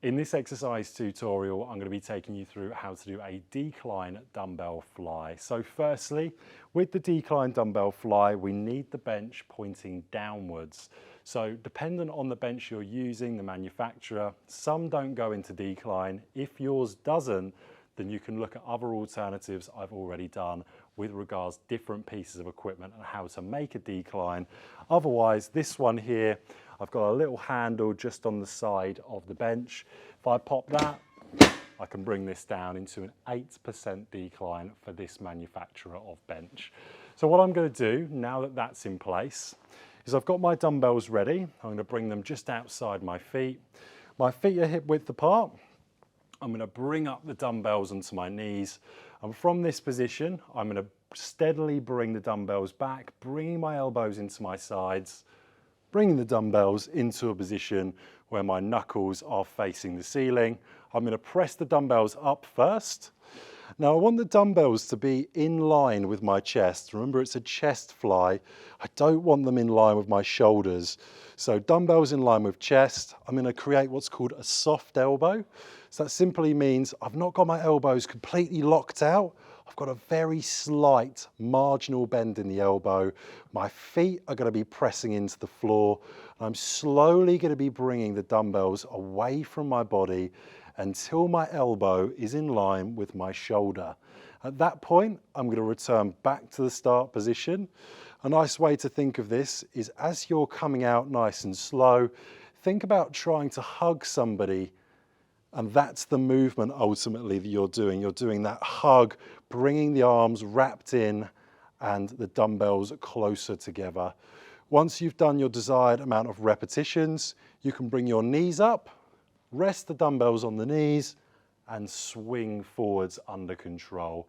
In this exercise tutorial, I'm going to be taking you through how to do a decline dumbbell fly. So firstly, with the decline dumbbell fly, we need the bench pointing downwards. So dependent on the bench you're using, the manufacturer, some don't go into decline. If yours doesn't, then you can look at other alternatives I've already done with regards to different pieces of equipment and how to make a decline. Otherwise, this one here, I've got a little handle just on the side of the bench. If I pop that, I can bring this down into an 8% decline for this manufacturer of bench. So what I'm going to do now that that's in place is I've got my dumbbells ready. I'm going to bring them just outside my feet. My feet are hip width apart. I'm going to bring up the dumbbells onto my knees, and from this position I'm going to steadily bring the dumbbells back, bringing my elbows into my sides, bringing the dumbbells into a position where my knuckles are facing the ceiling. I'm going to press the dumbbells up first. Now I want the dumbbells to be in line with my chest. Remember, it's a chest fly. I don't want them in line with my shoulders. So dumbbells in line with chest. I'm going to create what's called a soft elbow. So that simply means I've not got my elbows completely locked out. I've got a very slight marginal bend in the elbow. My feet are going to be pressing into the floor. I'm slowly going to be bringing the dumbbells away from my body until my elbow is in line with my shoulder. At that point, I'm going to return back to the start position. A nice way to think of this is as you're coming out nice and slow, think about trying to hug somebody, and that's the movement ultimately that you're doing. You're doing that hug, bringing the arms wrapped in and the dumbbells closer together. Once you've done your desired amount of repetitions, you can bring your knees up, rest the dumbbells on the knees, and swing forwards under control.